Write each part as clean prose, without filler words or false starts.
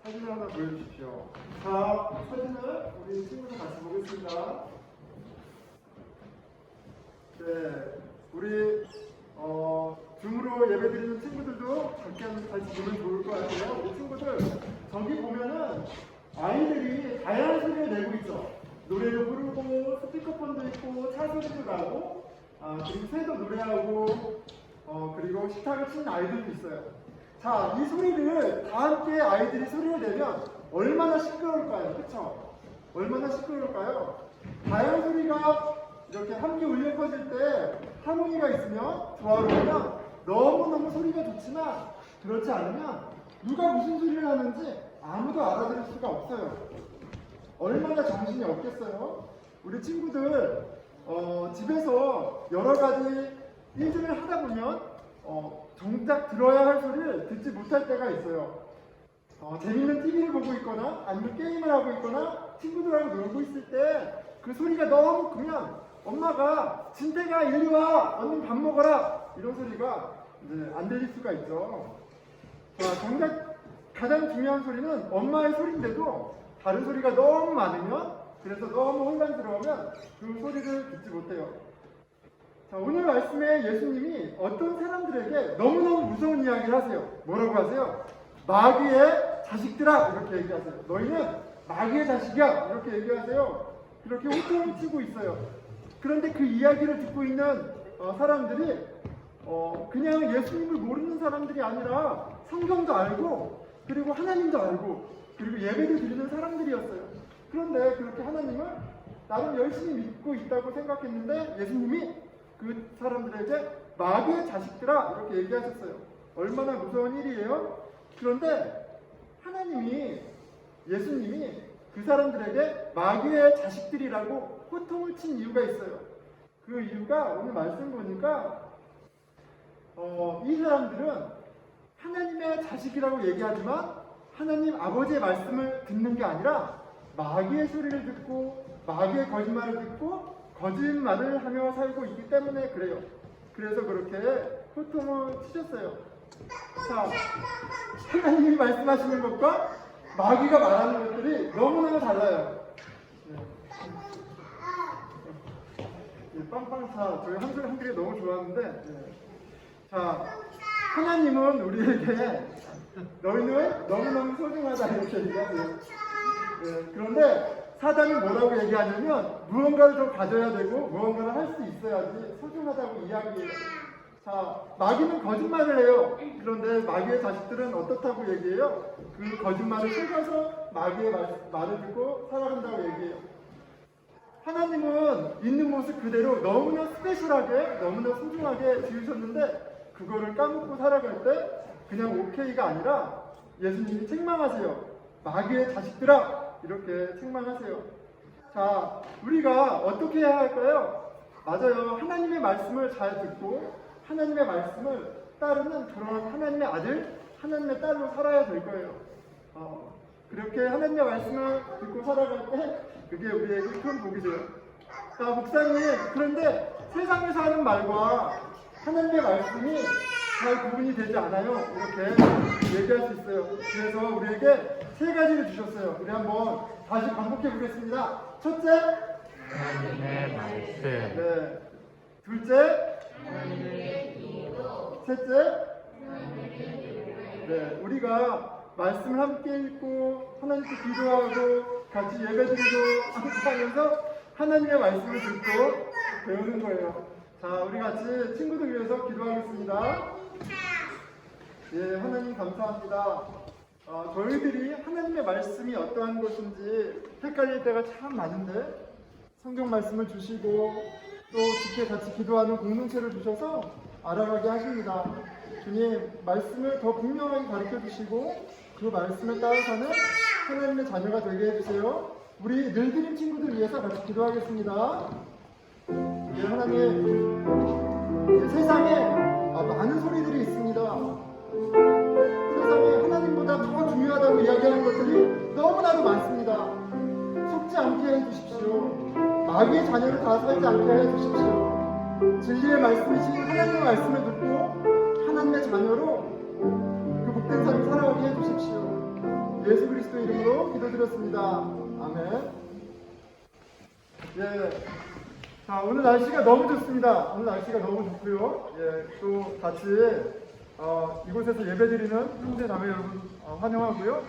사진을 하나 보여주십시오. 자, 사진을 우리 친구들 같이 보겠습니다. 네, 우리 줌으로 예배드리는 친구들도 같이 보면 좋을 것 같아요. 우리 친구들 저기 보면은 아이들이 다양한 소리를 내고 있죠. 노래를 부르고 스피커폰도 있고 차 소리도 나고 그리고 새도 노래하고 그리고 식탁을 치는 아이들도 있어요. 자, 이 소리를 다 함께 아이들이 소리를 내면 얼마나 시끄러울까요? 그쵸? 얼마나 시끄러울까요? 다양한 소리가 이렇게 함께 울려 퍼질 때 하모니가 있으면 조화로우면 너무너무 소리가 좋지만 그렇지 않으면 누가 무슨 소리를 하는지 아무도 알아들을 수가 없어요. 얼마나 정신이 없겠어요? 우리 친구들 집에서 여러 가지 일들을 하다 보면 정작 들어야 할 소리를 듣지 못할 때가 있어요. 재밌는 TV를 보고 있거나 아니면 게임을 하고 있거나 친구들하고 놀고 있을 때 그 소리가 너무 크면 엄마가 진태가 이리 와 얼른 밥 먹어라 이런 소리가 이제 안 들릴 수가 있죠. 정작 가장 중요한 소리는 엄마의 소리인데도 다른 소리가 너무 많으면 그래서 너무 혼란스러우면 그 소리를 듣지 못해요. 자, 오늘 말씀에 예수님이 어떤 사람들에게 너무너무 무서운 이야기를 하세요. 뭐라고 하세요? 마귀의 자식들아 이렇게 얘기하세요. 너희는 마귀의 자식이야 이렇게 얘기하세요. 그렇게 호통을 치고 있어요. 그런데 그 이야기를 듣고 있는 사람들이 그냥 예수님을 모르는 사람들이 아니라 성경도 알고 그리고 하나님도 알고 그리고 예배도 드리는 사람들이었어요. 그런데 그렇게 하나님을 나름 열심히 믿고 있다고 생각했는데 예수님이 그 사람들에게 마귀의 자식들아 이렇게 얘기하셨어요. 얼마나 무서운 일이에요? 그런데 예수님이 그 사람들에게 마귀의 자식들이라고 호통을 친 이유가 있어요. 그 이유가 오늘 말씀 보니까 이 사람들은 하나님의 자식이라고 얘기하지만 하나님 아버지의 말씀을 듣는 게 아니라 마귀의 소리를 듣고 마귀의 거짓말을 듣고 거짓말을 하며 살고 있기 때문에 그래요. 그래서 그렇게 호통을 치셨어요. 자, 하나님이 말씀하시는 것과 마귀가 말하는 것들이 너무너무 달라요. 빵빵차 저희 한글이 너무 좋았는데 자, 하나님은 우리에게 너희는 너무너무 소중하다 이렇게 얘기하세요. 그런데 사단이 뭐라고 얘기하냐면 무언가를 더 가져야 되고 무언가를 할 수 있어야지 소중하다고 이야기해요. 자, 마귀는 거짓말을 해요. 그런데 마귀의 자식들은 어떻다고 얘기해요? 그 거짓말을 속아서 마귀의 말을 듣고 살아간다고 얘기해요. 하나님은 있는 모습 그대로 너무나 스페셜하게 너무나 소중하게 지으셨는데 그거를 까먹고 살아갈 때 그냥 오케이가 아니라 예수님이 책망하세요. 마귀의 자식들아 이렇게 책망하세요. 자, 우리가 어떻게 해야 할까요? 맞아요. 하나님의 말씀을 잘 듣고 하나님의 말씀을 따르는 그런 하나님의 아들, 하나님의 딸로 살아야 될 거예요. 그렇게 하나님의 말씀을 듣고 살아갈 때 그게 우리에게 큰 복이 돼요. 자, 목사님, 그런데 세상에서 하는 말과 하나님의 말씀이 잘 구분이 되지 않아요. 이렇게 얘기할 수 있어요. 그래서 우리에게 세 가지를 주셨어요. 우리 한번 다시 반복해 보겠습니다. 첫째, 하나님의 말씀. 네. 둘째, 셋째, 네. 우리가 말씀을 함께 읽고 하나님께 기도하고 같이 예배드리고 함께 하면서 하나님의 말씀을 듣고 배우는 거예요. 자, 우리 같이 친구들 위해서 기도하겠습니다. 예, 하나님 감사합니다. 저희들이 하나님의 말씀이 어떠한 것인지 헷갈릴 때가 참 많은데 성경 말씀을 주시고 또 집회 같이 기도하는 공동체를 주셔서 알아가게 하십니다. 주님, 말씀을 더 분명하게 가르쳐 주시고 그 말씀에 따라 사는 하나님의 자녀가 되게 해주세요. 우리 늘드림 친구들 위해서 같이 기도하겠습니다. 예, 하나님, 세상에 많은 소리들이 있습니다. 세상에 하나님보다 더 중요하다고 이야기하는 것들이 너무나도 많습니다. 속지 않게 해주십시오. 마귀의 자녀를 다 살지 않게 해주십시오. 진리의 말씀이신 하나님의 말씀을 듣고 하나님의 자녀로 그 복된 삶을 살아가게 해주십시오. 예수 그리스도 이름으로 기도드렸습니다. 아멘. 예. 자, 오늘 날씨가 너무 좋습니다. 오늘 날씨가 너무 좋고요. 예, 또 같이 이곳에서 예배드리는 형제 자매 여러분 환영하고요.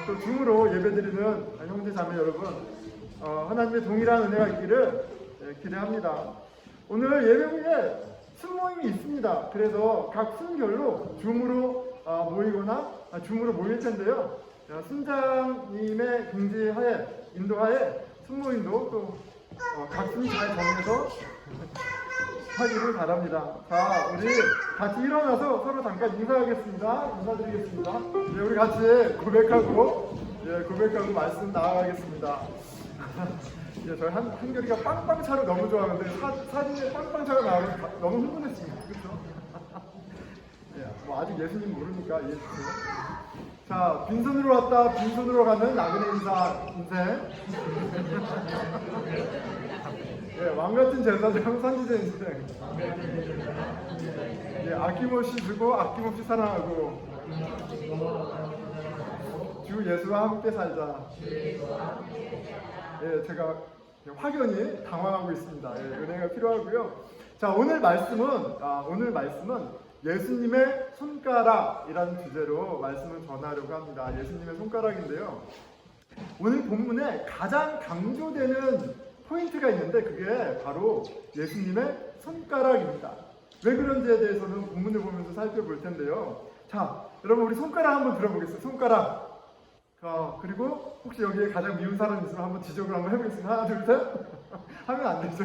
또 줌으로 예배드리는 형제 자매 여러분 하나님의 동일한 은혜가 있기를 기대합니다. 오늘 예배부에 순모임이 있습니다. 그래서 각 순별로 줌으로 모이거나 줌으로 모일 텐데요. 순장님의 공지하에 인도하에 순모임도 또 각순이 잘 정해서 하기를 바랍니다. 자, 우리 같이 일어나서 서로 잠깐 인사하겠습니다. 인사드리겠습니다. 예, 우리 같이 고백하고 말씀 나아가겠습니다. 예, 저희 한결이가 빵빵차를 너무 좋아하는데 사진에 빵빵차가 나오면 너무 흥분했습니다. 그렇죠? 예, 뭐 아직 예수님 모르니까 이해해주세요. 자, 빈손으로 왔다 빈손으로 가는 나그네 인생. 예, 왕같은 제사장 선지자 인생. 예, 아낌없이 주고 아낌없이 사랑하고 주 예수와 함께 살자. 예, 제가 확연히 당황하고 있습니다. 예, 은혜가 필요하고요. 자, 오늘 말씀은 예수님의 손가락이라는 주제로 말씀을 전하려고 합니다. 예수님의 손가락인데요. 오늘 본문에 가장 강조되는 포인트가 있는데 그게 바로 예수님의 손가락입니다. 왜 그런지에 대해서는 본문을 보면서 살펴볼 텐데요. 자, 여러분 우리 손가락 한번 들어보겠습니다. 손가락. 그리고 혹시 여기에 가장 미운 사람 있으면 한번 지적을 한번 해보겠습니다. 하나, 둘, 셋. 하면 안 되죠.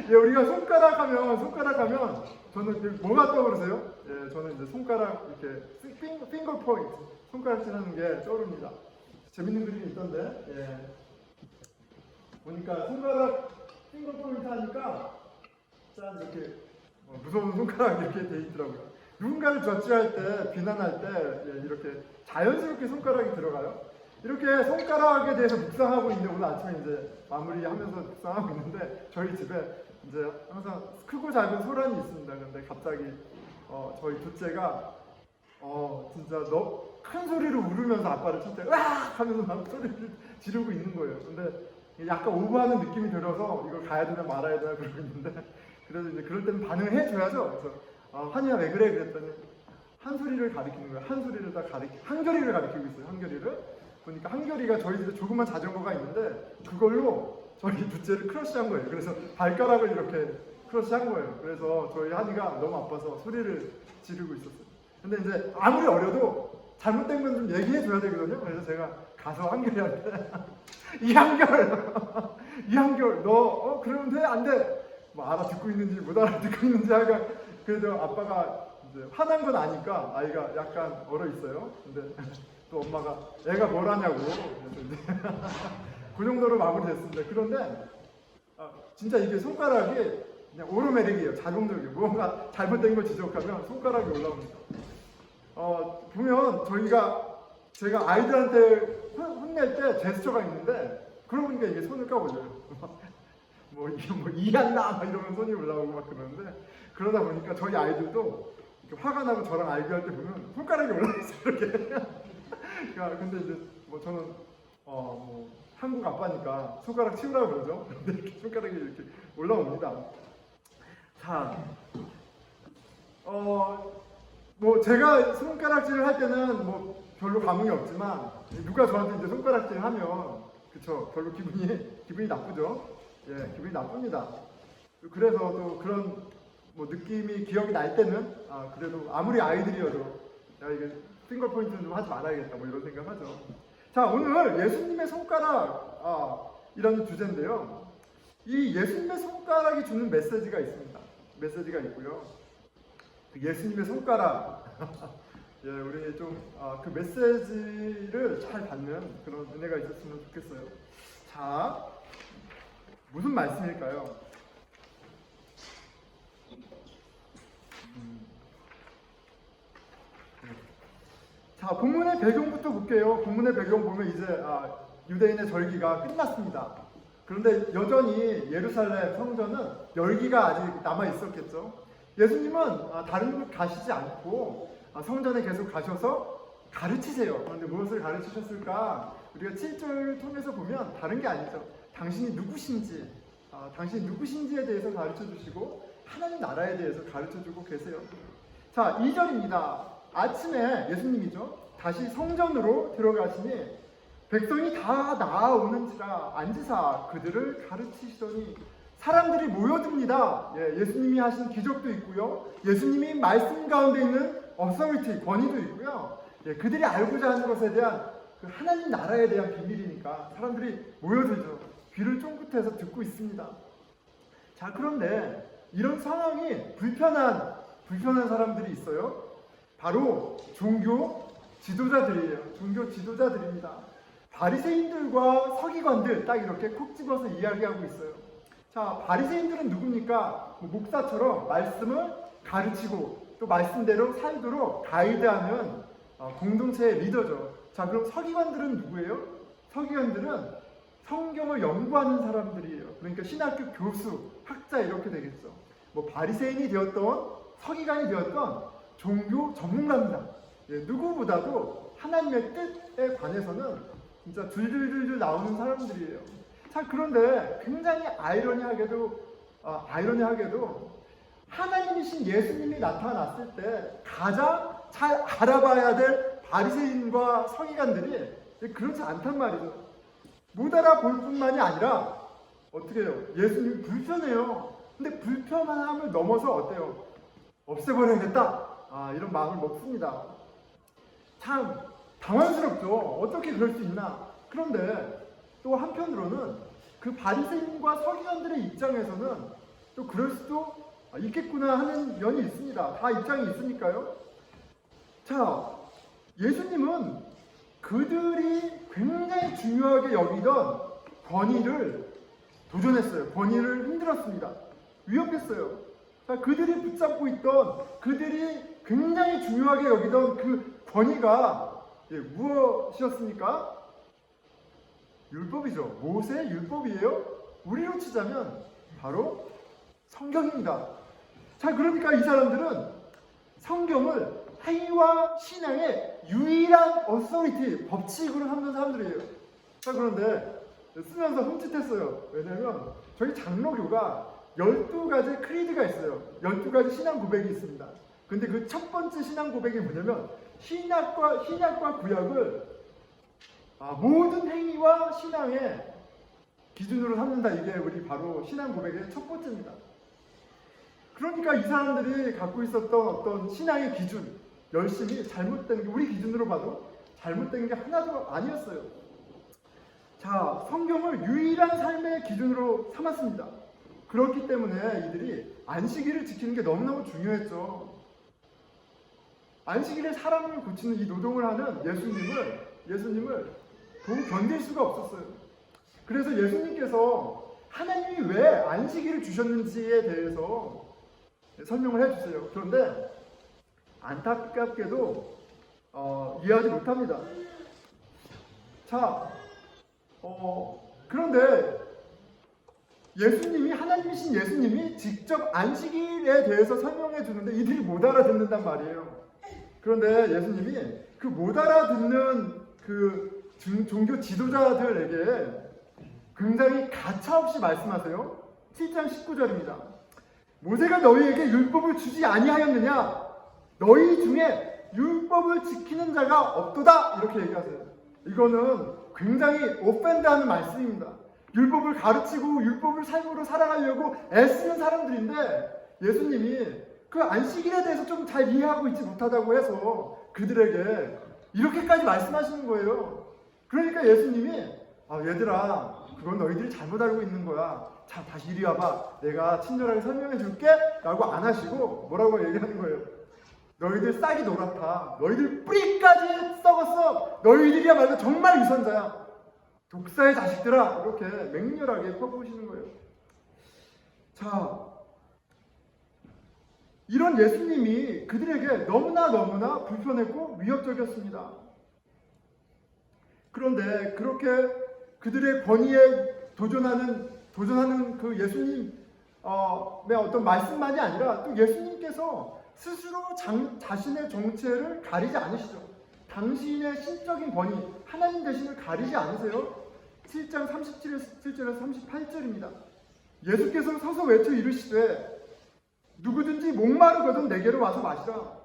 예, 우리가 손가락 하면 저는 뭐가 떠오르세요? 예, 저는 이제 손가락 이렇게 핑거 포인트, 손가락질 하는 게 떠오릅니다. 재밌는 그림이 있던데, 예. 보니까 손가락 핑거 포인트 하니까 짠 이렇게 무서운 손가락 이렇게 돼 있더라고요. 누군가를 저지할 때, 비난할 때 예, 이렇게 자연스럽게 손가락이 들어가요. 이렇게 손가락에 대해서 묵상하고 있는데 오늘 아침에 이제 마무리하면서 묵상하고 있는데 저희 집에 이제 항상 크고 작은 소란이 있습니다. 근데 갑자기 저희 둘째가 진짜 큰 소리로 울으면서 아빠를 칠 때 으악 하면서 막 소리를 지르고 있는 거예요. 근데 약간 오버하는 느낌이 들어서 이걸 가야 되나 말아야 되나 그러고 있는데 그래서 이제 그럴 때는 반응을 해줘야죠. 그래서 한이야 왜 그래? 그랬더니 한소리를 가리키는 거예요. 한소리를 한결이를 가리키고 있어요. 한결이를. 보니까 한결이가 저희 집에 조그만 자전거가 있는데 그걸로 저희 둘째를 크러쉬한 거예요. 그래서 발가락을 이렇게 크러쉬한 거예요. 그래서 저희 한이가 너무 아파서 소리를 지르고 있었어요. 근데 이제 아무리 어려도 잘못된 건 좀 얘기해 줘야 되거든요. 그래서 제가 가서 한결이한테 이한결 너 그러면 돼? 안 돼? 뭐 알아듣고 있는지 못 알아듣고 있는지 하여간 그래도 아빠가 이제 화난 건 아니까 아이가 약간 얼어 있어요. 근데 또 엄마가 애가 뭘 하냐고 그래서 이제 그 정도로 마무리됐습니다. 그런데 진짜 이게 손가락이 그냥 오르메릭이에요. 자동적이에요. 무언가 잘못된 걸 지적하면 손가락이 올라옵니다. 보면 제가 아이들한테 혼낼 때 제스처가 있는데 그러고 보니까 이게 손을 까올려요. 이게 이한나 막 이러면 손이 올라오고 막 그러는데 그러다 보니까 저희 아이들도 이렇게 화가 나고 저랑 알교할 때 보면 손가락이 올라있어요. 이렇게. 근데 이제 저는 한국 아빠니까 손가락 치우라고 그러죠. 근데 이렇게 손가락이 이렇게 올라옵니다. 자, 제가 손가락질을 할 때는 별로 감흥이 없지만 누가 저한테 이제 손가락질 하면 그쵸 별로 기분이 나쁘죠. 예, 기분이 나쁩니다. 그래서 또 그런 느낌이 기억이 날 때는 그래도 아무리 아이들이어도 야 이게 핑거 포인트는 좀 하지 말아야겠다 이런 생각하죠. 자, 오늘 예수님의 손가락 이라는 주제인데요. 이 예수님의 손가락이 주는 메시지가 있습니다. 메시지가 있고요. 그 예수님의 손가락 예, 우리 좀 그 메시지를 잘 받는 그런 은혜가 있었으면 좋겠어요. 자, 무슨 말씀일까요? 자, 본문의 배경부터 볼게요. 본문의 배경 보면 이제 유대인의 절기가 끝났습니다. 그런데 여전히 예루살렘 성전은 열기가 아직 남아 있었겠죠. 예수님은 다른 곳 가시지 않고 성전에 계속 가셔서 가르치세요. 그런데 무엇을 가르치셨을까? 우리가 7절 통해서 보면 다른 게 아니죠. 당신이 누구신지, 당신이 누구신지에 대해서 가르쳐 주시고 하나님 나라에 대해서 가르쳐 주고 계세요. 자, 2절입니다. 아침에 예수님이죠. 다시 성전으로 들어가시니 백성이 다 나아오는지라 앉으사 그들을 가르치시더니 사람들이 모여듭니다. 예수님이 하신 기적도 있고요. 예수님이 말씀 가운데 있는 어서리티, 권위도 있고요. 그들이 알고자 하는 것에 대한 그 하나님 나라에 대한 비밀이니까 사람들이 모여들죠. 귀를 쫑긋해서 듣고 있습니다. 자, 그런데 이런 상황이 불편한 사람들이 있어요. 바로 종교 지도자들이에요. 종교 지도자들입니다. 바리새인들과 서기관들 딱 이렇게 콕 집어서 이야기하고 있어요. 자, 바리새인들은 누굽니까? 목사처럼 말씀을 가르치고 또 말씀대로 살도록 가이드하는 공동체의 리더죠. 자, 그럼 서기관들은 누구예요? 서기관들은 성경을 연구하는 사람들이에요. 그러니까 신학교 교수, 학자 이렇게 되겠죠. 뭐 바리새인이 되었던 서기관이 되었던 종교 전문가입니다. 누구보다도 하나님의 뜻에 관해서는 진짜 줄줄줄줄 나오는 사람들이에요. 자, 그런데 굉장히 아이러니하게도 하나님이신 예수님이 나타났을 때 가장 잘 알아봐야 될 바리새인과 서기관들이 그렇지 않단 말이죠. 못 알아볼 뿐만이 아니라 어떻게 해요? 예수님이 불편해요. 근데 불편함을 넘어서 어때요? 없애버려야겠다. 이런 마음을 먹습니다. 참 당황스럽죠. 어떻게 그럴 수 있나? 그런데 또 한편으로는 그 바리새인과 서기관들의 입장에서는 또 그럴 수도 있겠구나 하는 면이 있습니다. 다 입장이 있으니까요. 자, 예수님은 그들이 굉장히 중요하게 여기던 권위를 도전했어요. 권위를 흔들었습니다. 위협했어요. 자, 그들이 붙잡고 있던, 그들이 굉장히 중요하게 여기던 그 권위가 무엇이었습니까? 율법이죠. 모세의 율법이에요. 우리로 치자면 바로 성경입니다. 자, 그러니까 이 사람들은 성경을 행위와 신앙의 유일한 어서리티, 법칙으로 삼는 사람들이에요. 자, 그런데 쓰면서 흠칫했어요. 왜냐면 저희 장로교가 12가지 크리드가 있어요. 12가지 신앙 고백이 있습니다. 근데 그 첫 번째 신앙 고백이 뭐냐면 신약과 구약을 모든 행위와 신앙의 기준으로 삼는다. 이게 우리 바로 신앙 고백의 첫 번째입니다. 그러니까 이 사람들이 갖고 있었던 어떤 신앙의 기준, 열심히 잘못된 게, 우리 기준으로 봐도 잘못된 게 하나도 아니었어요. 자, 성경을 유일한 삶의 기준으로 삼았습니다. 그렇기 때문에 이들이 안식일을 지키는 게 너무너무 중요했죠. 안식일에 사람을 고치는 이 노동을 하는 예수님을 도무 견딜 수가 없었어요. 그래서 예수님께서 하나님이 왜 안식일을 주셨는지에 대해서 설명을 해주세요. 그런데 안타깝게도 이해하지 못합니다. 자, 그런데 하나님이신 예수님이 직접 안식일에 대해서 설명해 주는데 이들이 못 알아듣는단 말이에요. 그런데 예수님이 그 못 알아듣는 그 종교 지도자들에게 굉장히 가차없이 말씀하세요. 7장 19절입니다. 모세가 너희에게 율법을 주지 아니하였느냐? 너희 중에 율법을 지키는 자가 없도다. 이렇게 얘기하세요. 이거는 굉장히 오펜드하는 말씀입니다. 율법을 가르치고 율법을 삶으로 살아가려고 애쓰는 사람들인데 예수님이 그 안식일에 대해서 좀 잘 이해하고 있지 못하다고 해서 그들에게 이렇게까지 말씀하시는 거예요. 그러니까 예수님이 얘들아, 그건 너희들이 잘못 알고 있는 거야. 자, 다시 이리 와봐. 내가 친절하게 설명해 줄게. 라고 안 하시고 뭐라고 얘기하는 거예요? 너희들 싹이 노랗다. 너희들 뿌리까지 썩었어. 너희들이야말로 정말 위선자야. 독사의 자식들아. 이렇게 맹렬하게 퍼부으시는 거예요. 자, 이런 예수님이 그들에게 너무나 불편했고 위협적이었습니다. 그런데 그렇게 그들의 권위에 도전하는 그 예수님의 어떤 말씀만이 아니라 또 예수님께서 스스로 자신의 정체를 가리지 않으시죠. 당신의 신적인 권위, 하나님 되심을 가리지 않으세요? 7장 37절에서 38절입니다. 예수께서 서서 외쳐 이르시되 누구든지 목마르거든 내게로 와서 마시라.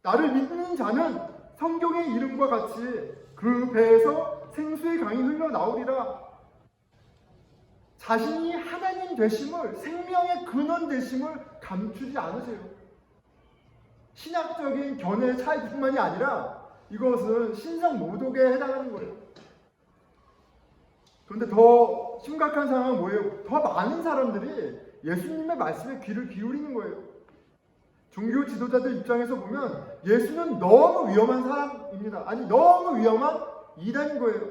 나를 믿는 자는 성경의 이름과 같이 그 배에서 생수의 강이 흘러나오리라. 자신이 하나님 되심을, 생명의 근원 되심을 감추지 않으세요. 신학적인 견해의 차이뿐만이 아니라 이것은 신성 모독에 해당하는 거예요. 그런데 더 심각한 상황은 뭐예요? 더 많은 사람들이 예수님의 말씀에 귀를 기울이는 거예요. 종교 지도자들 입장에서 보면 예수는 너무 위험한 사람입니다. 아니, 너무 위험한 이단인 거예요.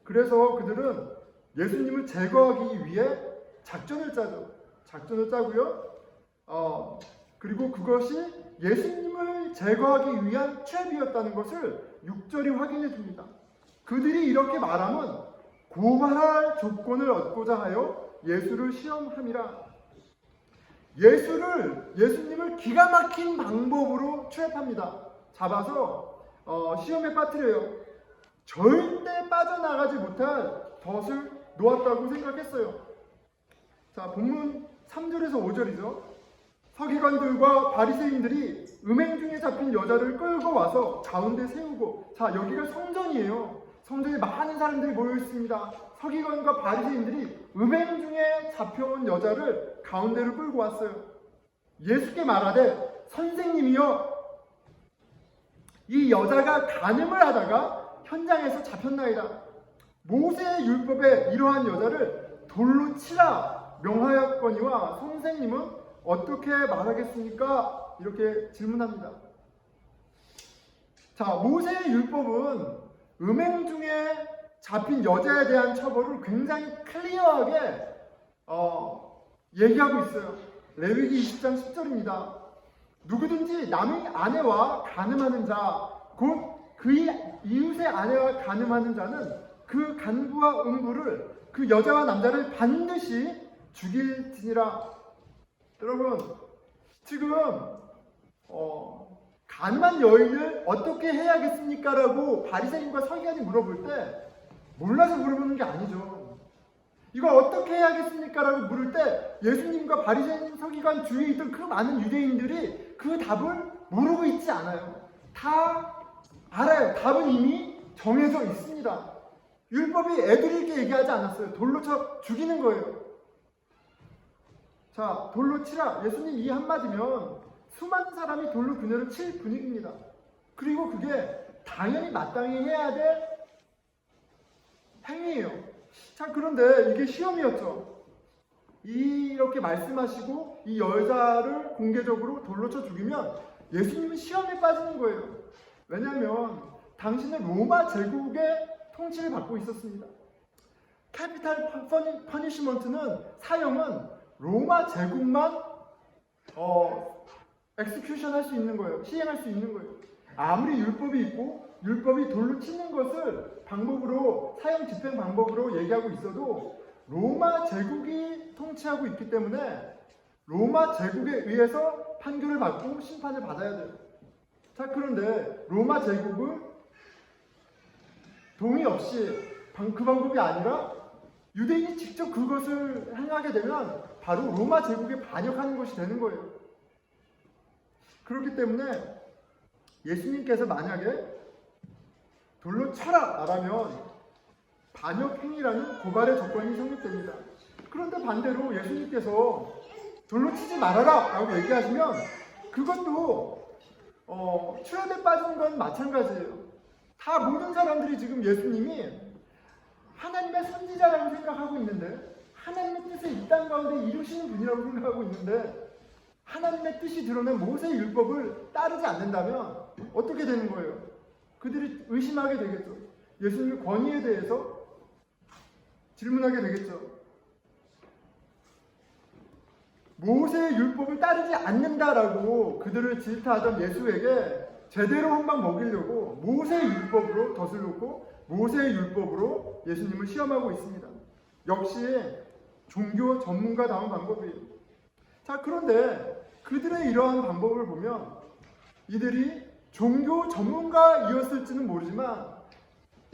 그래서 그들은 예수님을 제거하기 위해 작전을 짜죠. 작전을 짜고요. 그리고 그것이 예수님을 제거하기 위한 트랩이었다는 것을 6절이 확인해 줍니다. 그들이 이렇게 말하면 고발할 조건을 얻고자 하여 예수를 시험함이라. 예수님을 기가 막힌 방법으로 트랩합니다. 잡아서 시험에 빠뜨려요. 절대 빠져나가지 못할 덫을 놓았다고 생각했어요. 자, 본문 3절에서 5절이죠. 서기관들과 바리새인들이 음행 중에 잡힌 여자를 끌고 와서 가운데 세우고, 자, 여기가 성전이에요. 성전에 많은 사람들이 모여 있습니다. 서기관과 바리새인들이 음행 중에 잡혀온 여자를 가운데로 끌고 왔어요. 예수께 말하되 선생님이여, 이 여자가 간음을 하다가 현장에서 잡혔나이다. 모세의 율법에 이러한 여자를 돌로 치라 명하였거니와 선생님은 어떻게 말하겠습니까? 이렇게 질문합니다. 자, 모세의 율법은 음행 중에 잡힌 여자에 대한 처벌을 굉장히 클리어하게 얘기하고 있어요. 레위기 20장 10절입니다. 누구든지 남의 아내와 간음하는 자, 곧 그의 이웃의 아내와 간음하는 자는 그 간부와 음부를, 그 여자와 남자를 반드시 죽일지니라. 여러분, 지금 간음한 여인을 어떻게 해야겠습니까? 라고 바리새인과 서기관이 물어볼 때 몰라서 물어보는 게 아니죠. 이거 어떻게 해야겠습니까? 라고 물을 때 예수님과 바리새인, 서기관 주위에 있던 그 많은 유대인들이 그 답을 모르고 있지 않아요. 다 알아요. 답은 이미 정해져 있습니다. 율법이 애들에게 얘기하지 않았어요. 돌로 쳐 죽이는 거예요. 자, 돌로 치라. 예수님 이 한마디면 수많은 사람이 돌로 그녀를 칠 분위기입니다. 그리고 그게 당연히 마땅히 해야 될 행위예요. 자, 그런데 이게 시험이었죠. 이렇게 말씀하시고 이 여자를 공개적으로 돌로 쳐 죽이면 예수님은 시험에 빠지는 거예요. 왜냐하면 당신은 로마 제국의 통치를 받고 있었습니다. 캐피탈 퍼니시먼트는, 사형은 로마 제국만 엑스큐션 할 수 있는 거예요. 시행할 수 있는 거예요. 아무리 율법이 있고 율법이 돌로 치는 것을 방법으로, 사형 집행 방법으로 얘기하고 있어도 로마 제국이 통치하고 있기 때문에 로마 제국에 의해서 판결을 받고 심판을 받아야 돼요. 자, 그런데 로마 제국은 동의 없이 그 방법이 아니라 유대인이 직접 그것을 행하게 되면 바로 로마 제국에 반역하는 것이 되는 거예요. 그렇기 때문에 예수님께서 만약에 돌로 쳐라 라면 반역행위라는 고발의 조건이 성립됩니다. 그런데 반대로 예수님께서 돌로 치지 말아라 라고 얘기하시면 그것도 트랩에 빠진 건 마찬가지예요. 다 모든 사람들이 지금 예수님이 하나님의 선지자라고 생각하고 있는데, 하나님의 뜻을 이 땅 가운데 이루시는 분이라고 생각하고 있는데, 하나님의 뜻이 드러낸 모세의 율법을 따르지 않는다면 어떻게 되는 거예요? 그들이 의심하게 되겠죠. 예수님의 권위에 대해서 질문하게 되겠죠. 모세의 율법을 따르지 않는다라고 그들을 질타하던 예수에게 제대로 한 방 먹이려고 모세의 율법으로 덫을 놓고 모세의 율법으로 예수님을 시험하고 있습니다. 역시 종교 전문가다운 방법이에요. 자, 그런데 그들의 이러한 방법을 보면 이들이 종교 전문가이었을지는 모르지만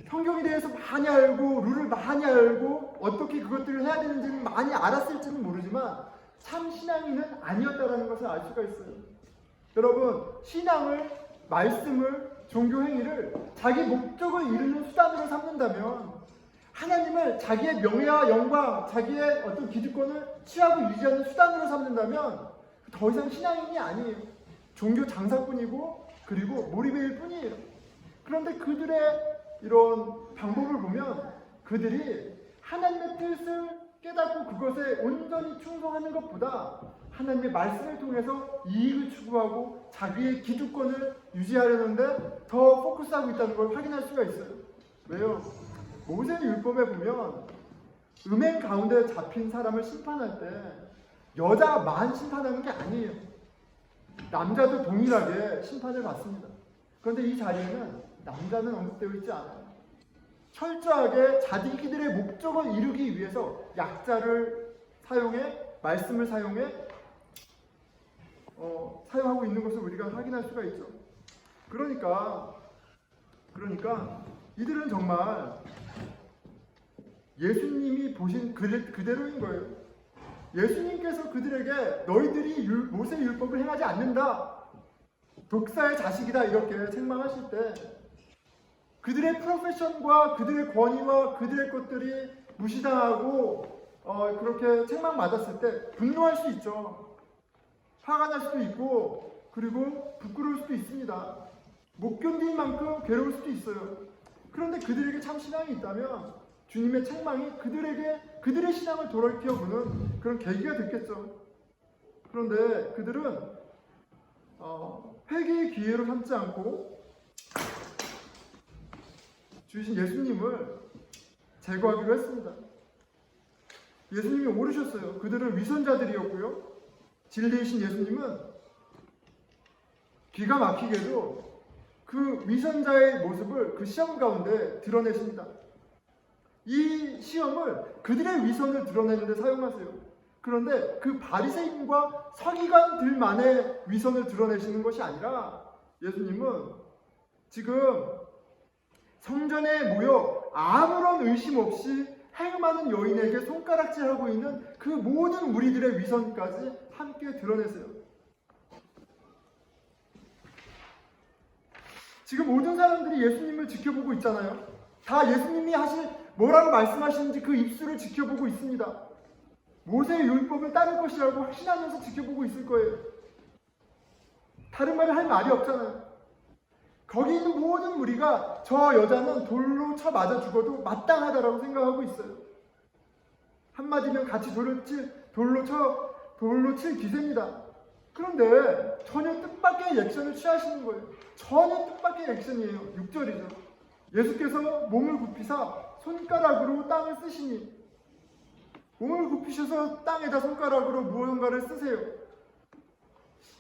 성경에 대해서 많이 알고 룰을 많이 알고 어떻게 그것들을 해야 되는지는 많이 알았을지는 모르지만 참 신앙인은 아니었다라는 것을 알 수가 있어요. 여러분, 신앙을, 말씀을, 종교 행위를 자기 목적을 이루는 수단으로 삼는다면, 하나님을 자기의 명예와 영광, 자기의 어떤 기득권을 취하고 유지하는 수단으로 삼는다면 더 이상 신앙인이 아니에요. 종교 장사꾼이고 그리고 몰입일 뿐이에요. 그런데 그들의 이런 방법을 보면 그들이 하나님의 뜻을 깨닫고 그것에 온전히 충성하는 것보다 하나님의 말씀을 통해서 이익을 추구하고 자기의 기득권을 유지하려는데 더 포커스하고 있다는 걸 확인할 수가 있어요. 왜요? 모세 율법에 보면 음행 가운데 잡힌 사람을 심판할 때 여자만 심판하는 게 아니에요. 남자도 동일하게 심판을 받습니다. 그런데 이 자리에는 남자는 언급되어 있지 않아요. 철저하게 자기들의 목적을 이루기 위해서 약자를 사용해, 말씀을 사용하고 있는 것을 우리가 확인할 수가 있죠. 그러니까 이들은 정말 예수님이 보신 그대로인 거예요. 예수님께서 그들에게 너희들이 모세 율법을 행하지 않는다, 독사의 자식이다 이렇게 책망하실 때 그들의 프로페션과 그들의 권위와 그들의 것들이 무시당하고 그렇게 책망받았을 때 분노할 수 있죠. 화가 날 수도 있고 그리고 부끄러울 수도 있습니다. 못 견딜 만큼 괴로울 수도 있어요. 그런데 그들에게 참 신앙이 있다면 주님의 책망이 그들의 신앙을 돌이켜보는 그런 계기가 됐겠죠. 그런데 그들은 회개의 기회로 삼지 않고 주신 예수님을 제거하기로 했습니다. 예수님이 오르셨어요. 그들은 위선자들이었고요. 진리이신 예수님은 기가 막히게도 그 위선자의 모습을 그 시험 가운데 드러내십니다. 이 시험을 그들의 위선을 드러내는 데 사용하세요. 그런데 그 바리새인과 서기관들만의 위선을 드러내시는 것이 아니라 예수님은 지금 성전에 모여 아무런 의심 없이 행음하는 여인에게 손가락질하고 있는 그 모든 무리들의 위선까지 함께 드러내세요. 지금 모든 사람들이 예수님을 지켜보고 있잖아요. 다 예수님이 뭐라고 말씀하시는지 그 입술을 지켜보고 있습니다. 모세의 율법을 따를 것이라고 확신하면서 지켜보고 있을 거예요. 다른 말을 할 말이 없잖아요. 거기 있는 모든 무리가 저 여자는 돌로 쳐 맞아 죽어도 마땅하다라고 생각하고 있어요. 한마디면 같이 돌로 칠 기세입니다. 그런데 전혀 뜻밖의 액션을 취하시는 거예요. 전혀 뜻밖의 액션이에요. 6절이죠. 예수께서 몸을 굽히사 손가락으로 땅을 쓰시니, 몸을 굽히셔서 땅에다 손가락으로 무언가를 쓰세요.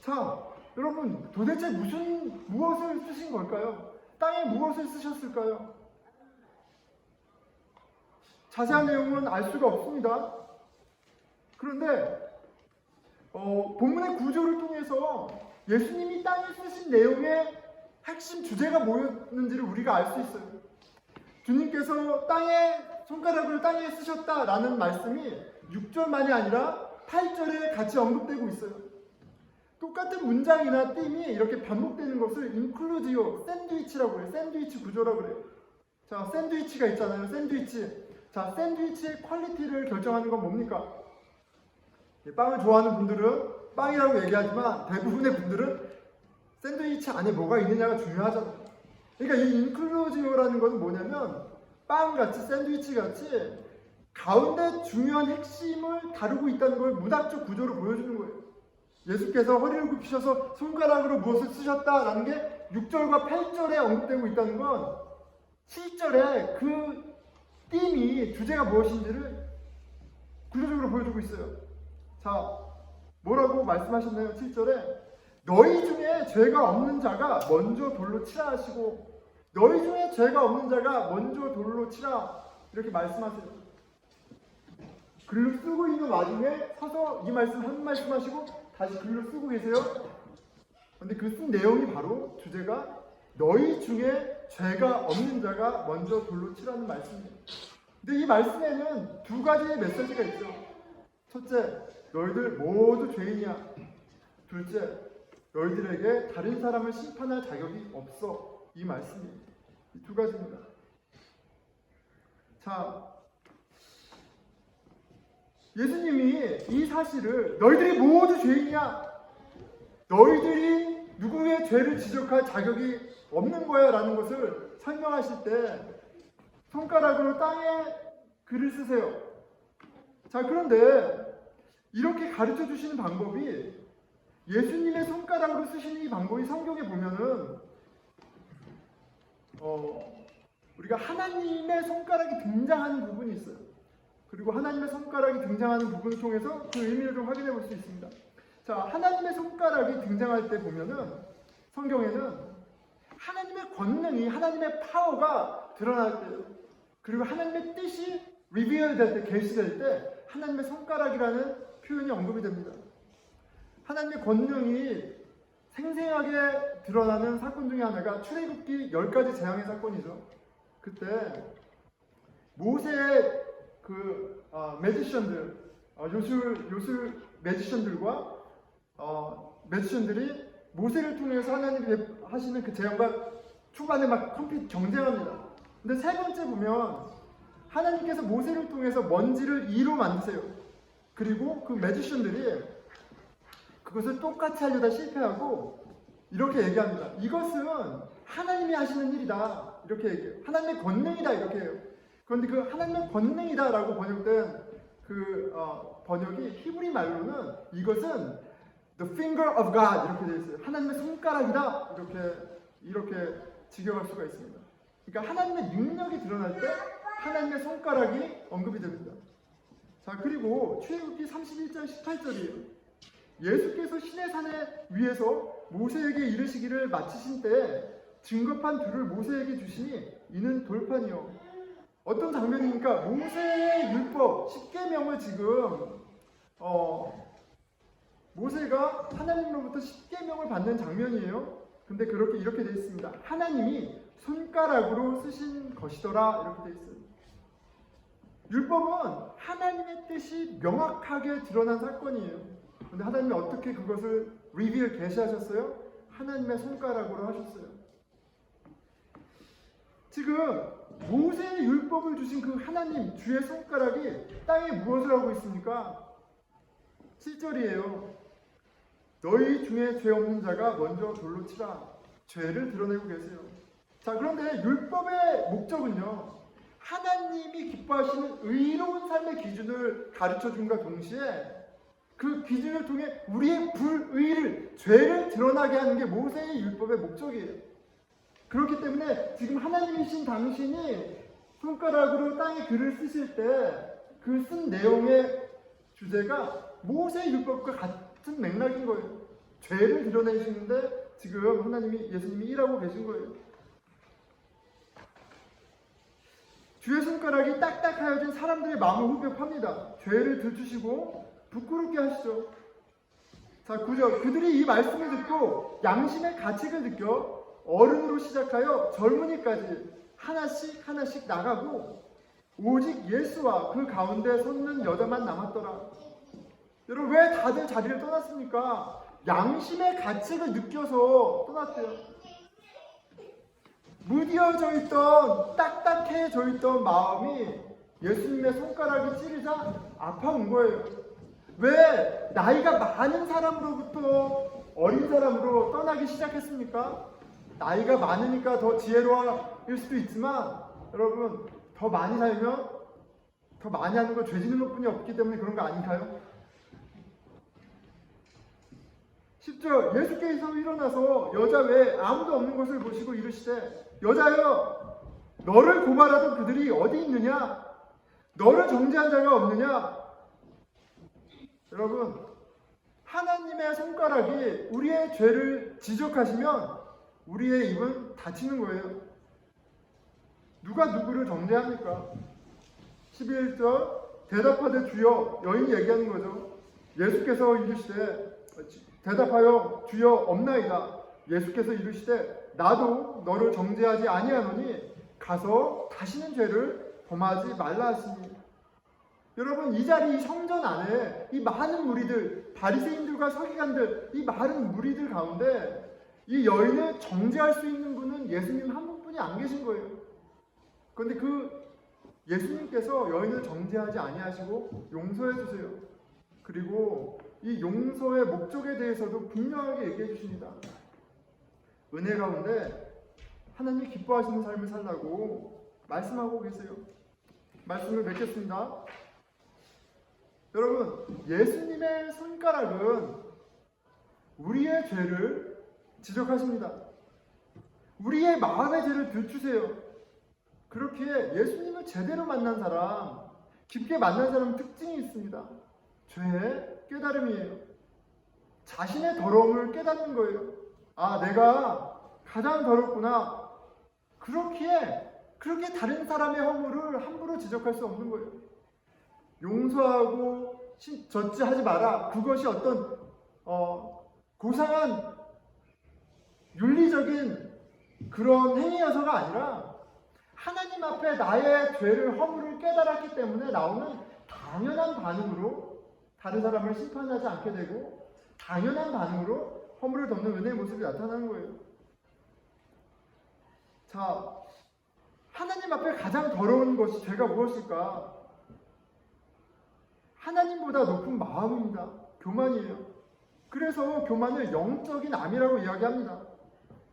자, 여러분, 도대체 무엇을 쓰신 걸까요? 땅에 무엇을 쓰셨을까요? 자세한 내용은 알 수가 없습니다. 그런데 본문의 구조를 통해서 예수님이 땅에 쓰신 내용의 핵심 주제가 뭐였는지를 우리가 알 수 있어요. 주님께서 손가락을 땅에 쓰셨다라는 말씀이 6절만이 아니라 8절에 같이 언급되고 있어요. 똑같은 문장이나 띠이 이렇게 반복되는 것을 인클루지오, 샌드위치라고 해요. 샌드위치 구조라고 그래요. 자, 샌드위치가 있잖아요. 샌드위치. 자, 샌드위치의 퀄리티를 결정하는 건 뭡니까? 빵을 좋아하는 분들은 빵이라고 얘기하지만 대부분의 분들은 샌드위치 안에 뭐가 있느냐가 중요하잖아요. 그러니까 이 인클루지오라는 것은 뭐냐면 빵같이 샌드위치같이 가운데 중요한 핵심을 다루고 있다는 걸 문학적 구조로 보여주는 거예요. 예수께서 허리를 굽히셔서 손가락으로 무엇을 쓰셨다라는 게 6절과 8절에 언급되고 있다는 건 7절에 그 띠이 주제가 무엇인지를 구조적으로 보여주고 있어요. 자, 뭐라고 말씀하셨나요? 7절에 너희 중에 죄가 없는 자가 먼저 돌로 치라 하시고, 너희 중에 죄가 없는 자가 먼저 돌로 치라 이렇게 말씀하세요. 글로 쓰고 있는 와중에 서서 이 말씀 한 말씀 하시고 다시 글로 쓰고 계세요. 근데 그 쓴 내용이 바로 주제가 너희 중에 죄가 없는 자가 먼저 돌로 치라는 말씀이에요. 근데 이 말씀에는 두 가지의 메시지가 있죠. 첫째, 너희들 모두 죄인이야. 둘째, 너희들에게 다른 사람을 심판할 자격이 없어. 이 말씀이에요. 이 두 가지입니다. 자, 예수님이 이 사실을 너희들이 모두 죄인이야. 너희들이 누구의 죄를 지적할 자격이 없는 거야 라는 것을 설명하실 때 손가락으로 땅에 글을 쓰세요. 자, 그런데 이렇게 가르쳐 주시는 방법이 예수님의 손가락으로 쓰시는 이 방법이 성경에 보면은 우리가 하나님의 손가락이 등장하는 부분이 있어요. 그리고 하나님의 손가락이 등장하는 부분을 통해서 그 의미를 좀 확인해 볼 수 있습니다. 자, 하나님의 손가락이 등장할 때 보면은 성경에는 하나님의 권능이, 하나님의 파워가 드러날 때요. 그리고 하나님의 뜻이 리비얼 될 때, 계시될 때 하나님의 손가락이라는 표현이 언급이 됩니다. 하나님의 권능이 생생하게 드러나는 사건 중에 하나가 출애굽기 10가지 재앙의 사건이죠. 그때 모세의 매지션들, 요술 매지션들과 매지션들이 모세를 통해서 하나님이 하시는 그 재앙과 초반에 막 컴핏 경쟁합니다. 근데 세 번째 보면 하나님께서 모세를 통해서 먼지를 이로 만드세요. 그리고 그 매지션들이 그것을 똑같이 하려다 실패하고 이렇게 얘기합니다. 이것은 하나님이 하시는 일이다. 이렇게 얘기해요. 하나님의 권능이다. 이렇게 해요. 그런데 그 하나님의 권능이다 라고 번역된 그 번역이 히브리 말로는 이것은 the finger of God 이렇게 되어 있어요. 하나님의 손가락이다. 이렇게 직역할 수가 있습니다. 그러니까 하나님의 능력이 드러날 때 하나님의 손가락이 언급이 됩니다. 자, 그리고 출애굽기 31장 18절이에요. 예수께서 시내산에 위에서 모세에게 이르시기를 마치신 때에 증거판 둘을 모세에게 주시니 이는 돌판이요. 어떤 장면입니까? 모세의 율법 10계명을 지금 모세가 하나님으로부터 10계명을 받는 장면이에요. 근데 이렇게 되어 있습니다. 하나님이 손가락으로 쓰신 것이더라. 이렇게 되어 있어요. 율법은 하나님의 뜻이 명확하게 드러난 사건이에요. 근데 하나님이 어떻게 그것을 리비를 계시하셨어요? 하나님의 손가락으로 하셨어요. 지금 모세의 율법을 주신 그 하나님 주의 손가락이 땅에 무엇을 하고 있습니까? 7절이에요. 너희 중에 죄 없는 자가 먼저 돌로 치라. 죄를 드러내고 계세요. 자, 그런데 율법의 목적은요, 하나님이 기뻐하시는 의로운 삶의 기준을 가르쳐줌과 동시에 그 기준을 통해 우리의 불의를, 죄를 드러나게 하는 게 모세의 율법의 목적이에요. 그렇기 때문에 지금 하나님이신 당신이 손가락으로 땅에 글을 쓰실 때 그 쓴 내용의 주제가 모세의 율법과 같은 맥락인 거예요. 죄를 드러내시는데 지금 예수님이 일하고 계신 거예요. 주의 손가락이 딱딱하여진 사람들의 마음을 후벼팝니다. 죄를 들추시고 부끄럽게 하시죠. 자, 9절. 그들이 이 말씀을 듣고 양심의 가책을 느껴 어른으로 시작하여 젊은이까지 하나씩 나가고 오직 예수와 그 가운데 섰는 여자만 남았더라. 여러분, 왜 다들 자리를 떠났습니까? 양심의 가책을 느껴서 떠났대요. 무뎌져 있던, 딱딱해져 있던 마음이 예수님의 손가락이 찌르자 아파온 거예요. 왜 나이가 많은 사람으로부터 어린 사람으로 떠나기 시작했습니까? 나이가 많으니까 더 지혜로워일 수도 있지만 여러분, 더 많이 살면 더 많이 하는 거 죄 짓는 것뿐이 없기 때문에 그런 거 아닌가요? 10절. 예수께서 일어나서 여자 외에 아무도 없는 것을 보시고 이르시되 여자여, 너를 고발하던 그들이 어디 있느냐? 너를 정죄한 자가 없느냐? 여러분, 하나님의 손가락이 우리의 죄를 지적하시면 우리의 입은 닫히는 거예요. 누가 누구를 정죄합니까? 11절. 대답하되 주여, 여인이 얘기하는 거죠. 예수께서 이르시되 대답하여 주여 없나이다. 예수께서 이르시되 나도 너를 정죄하지 아니하노니 가서 다시는 죄를 범하지 말라 하시니. 여러분, 이 자리, 이 성전 안에 이 많은 무리들, 바리새인들과 서기관들, 이 많은 무리들 가운데 이 여인을 정죄할 수 있는 분은 예수님 한 분뿐이 안 계신 거예요. 그런데 그 예수님께서 여인을 정죄하지 아니하시고 용서해 주세요. 그리고 이 용서의 목적에 대해서도 분명하게 얘기해 주십니다. 은혜 가운데 하나님이 기뻐하시는 삶을 살라고 말씀하고 계세요. 말씀을 맺겠습니다. 여러분, 예수님의 손가락은 우리의 죄를 지적하십니다. 우리의 마음의 죄를 들추세요. 그렇기에 예수님을 제대로 만난 사람, 깊게 만난 사람은 특징이 있습니다. 죄의 깨달음이에요. 자신의 더러움을 깨닫는 거예요. 아, 내가 가장 더럽구나. 그렇게 다른 사람의 허물을 함부로 지적할 수 없는 거예요. 용서하고 저지하지 마라. 그것이 어떤 고상한 윤리적인 그런 행위여서가 아니라 하나님 앞에 나의 죄를, 허물을 깨달았기 때문에 나오는 당연한 반응으로 다른 사람을 심판하지 않게 되고 당연한 반응으로 허물을 덮는 은혜의 모습이 나타나는 거예요. 자, 하나님 앞에 가장 더러운 것이 죄가 무엇일까? 하나님보다 높은 마음입니다. 교만이에요. 그래서 교만을 영적인 암이라고 이야기합니다.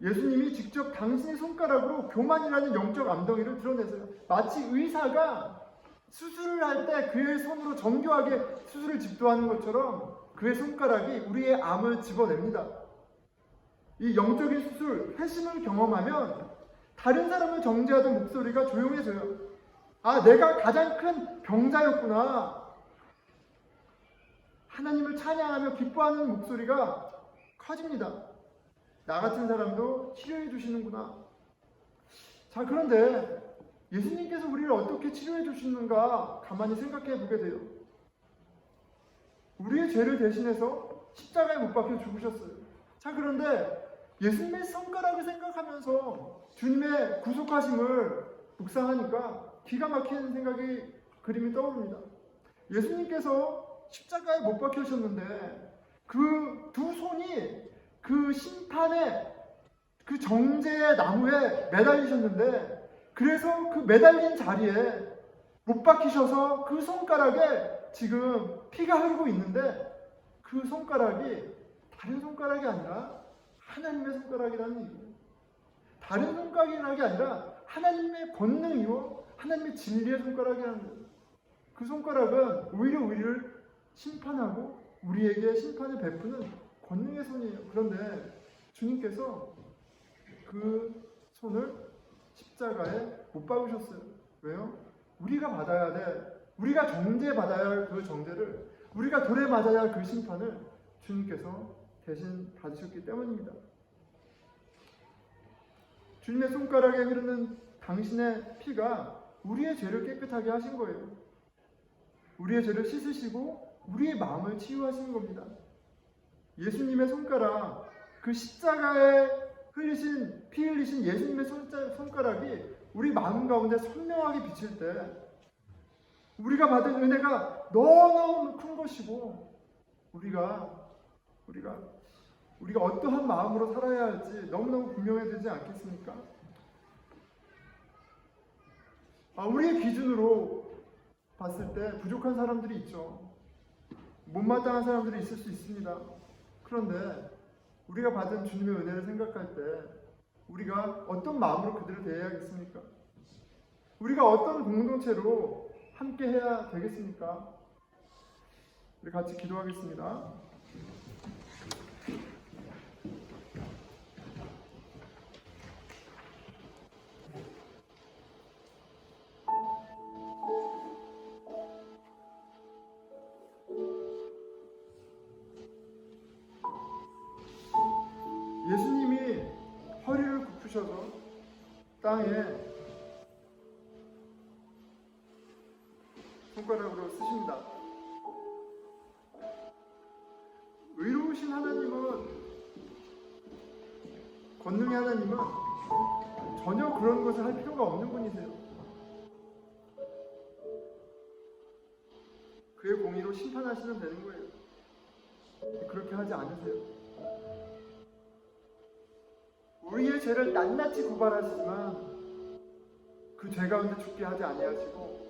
예수님이 직접 당신의 손가락으로 교만이라는 영적 암덩이를 드러내세요. 마치 의사가 수술을 할 때 그의 손으로 정교하게 수술을 집도하는 것처럼 그의 손가락이 우리의 암을 집어냅니다. 이 영적인 수술, 회심을 경험하면 다른 사람을 정죄하던 목소리가 조용해져요. 아, 내가 가장 큰 병자였구나. 하나님을 찬양하며 기뻐하는 목소리가 커집니다. 나 같은 사람도 치료해 주시는구나. 자, 그런데 예수님께서 우리를 어떻게 치료해 주시는가 가만히 생각해 보게 돼요. 우리의 죄를 대신해서 십자가에 못 박혀 죽으셨어요. 자, 그런데 예수님의 손가락을 생각하면서 주님의 구속하심을 묵상하니까 기가 막히는 생각이, 그림이 떠오릅니다. 예수님께서 십자가에 못 박히셨는데 그 두 손이 그 심판의 그 정죄의 나무에 매달리셨는데, 그래서 그 매달린 자리에 못 박히셔서 그 손가락에 지금 피가 흐르고 있는데 그 손가락이 다른 손가락이 아니라 하나님의 손가락이라는 얘기예요. 다른 손가락이 아니라 하나님의 권능이요 하나님의 진리의 손가락이라는 거예요. 그 손가락은 오히려 우리를 심판하고 우리에게 심판을 베푸는 권능의 손이에요. 그런데 주님께서 그 손을 십자가에 못 박으셨어요. 왜요? 우리가 받아야 돼. 우리가 정죄받아야 할 그 정죄를, 우리가 돌에 맞아야 할 그 심판을 주님께서 대신 받으셨기 때문입니다. 주님의 손가락에 흐르는 당신의 피가 우리의 죄를 깨끗하게 하신 거예요. 우리의 죄를 씻으시고 우리의 마음을 치유하시는 겁니다. 예수님의 손가락, 그 십자가에 피 흘리신 예수님의 손가락이 우리 마음 가운데 선명하게 비칠 때 우리가 받은 은혜가 너무너무 큰 것이고 우리가 어떠한 마음으로 살아야 할지 너무너무 분명해지지 않겠습니까? 우리의 기준으로 봤을 때 부족한 사람들이 있죠. 못마땅한 사람들이 있을 수 있습니다. 그런데 우리가 받은 주님의 은혜를 생각할 때 우리가 어떤 마음으로 그들을 대해야겠습니까? 우리가 어떤 공동체로 함께 해야 되겠습니까? 우리 같이 기도하겠습니다. 예수님이 허리를 굽히셔서 땅에 손가락으로 쓰십니다. 의로우신 하나님은 하나님은 전혀 그런 것을 할 필요가 없는 분이세요. 그의 공의로 심판하시면 되는 거예요. 그렇게 하지 않으세요. 우리의 죄를 낱낱이 고발하시지만 그 죄 가운데 죽게 하지 아니하시고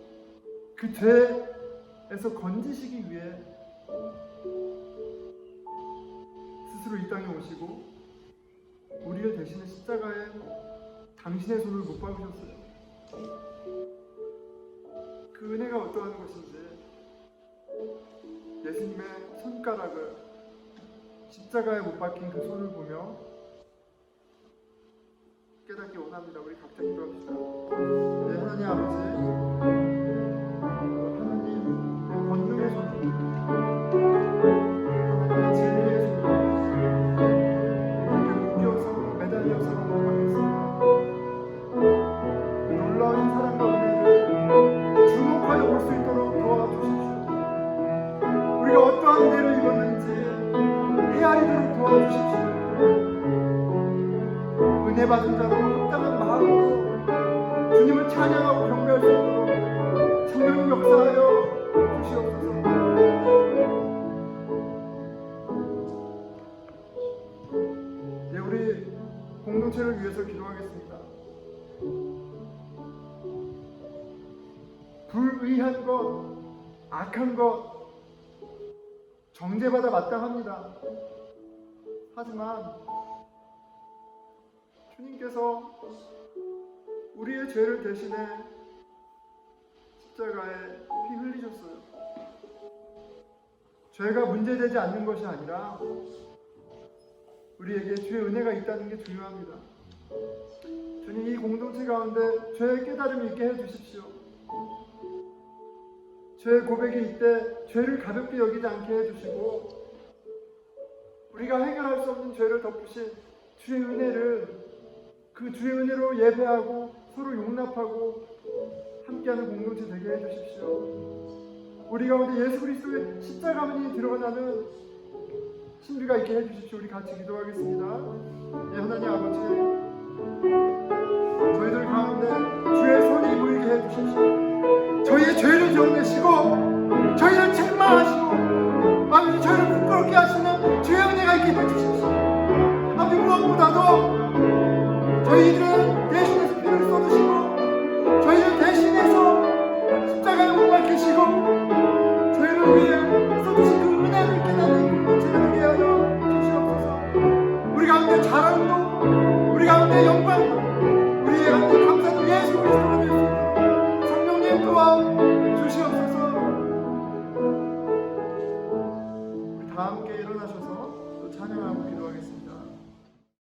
그 죄에서 건지시기 위해 스스로 이 땅에 오시고 우리를 대신해 십자가에 당신의 손을 못 박으셨어요. 그 은혜가 어떠한 것인지 예수님의 손가락을 십자가에 못 박힌 그 손을 보며 깨닫기 원합니다. 우리 각자 기도합시다. 네, 하나님 아버지, 하나님 권능의 손, 하나님의 진리의 손, 이렇게 묶여서 매달려서 나가겠습니다. 그 놀라운 사랑과 은혜를 주목하여 볼 수 있도록 도와주십시오. 우리가 어떠한 은혜를 입었는지 헤아리도록 도와주십시오. 은혜 받은 자로 합당한 마음으로 주님을 찬양하고 경배할 수 있도록 성령님 역사하여 주시옵소서. 네, 우리 공동체를 위해서 기도하겠습니다. 불의한 것, 악한 것 정죄받아 마땅합니다. 하지만 주님께서 우리의 죄를 대신해 십자가에 피 흘리셨어요. 죄가 문제되지 않는 것이 아니라 우리에게 주의 은혜가 있다는 게 중요합니다. 주님, 이 공동체 가운데 죄의 깨달음이 있게 해주십시오. 죄의 고백이 있되 죄를 가볍게 여기지 않게 해주시고 우리가 해결할 수 없는 죄를 덮으신 주의 은혜를 그 주의 은혜로 예배하고 서로 용납하고 함께하는 공동체 되게 해주십시오. 우리 가운데 예수 그리스도의 십자가만이 드러나는 신비가 있게 해주십시오. 우리 같이 기도하겠습니다. 예, 하나님 아버지, 저희들 가운데 주의 손이 보이게 해주십시오. 저희의 죄를 기억내시고 저희를 책망하시고 아버지 저희를 부끄럽게 하시는 주의 은혜가 있게 해주십시오. 아버지 무엇보다도 저희들은 대신해서 피를 쏟으시고 저희를 대신해서 십자가에 못 박히시고 저희를 위해 쏟으신 그 은혜를 깨닫는 공동체가 되게 하여 주시옵소서. 우리 가운데 자랑도 우리 가운데 영광도 우리 가운데 감사도 예수 그리스도로 될 수 있도록 성령님 도와 주시옵소서. 우리 다 함께 일어나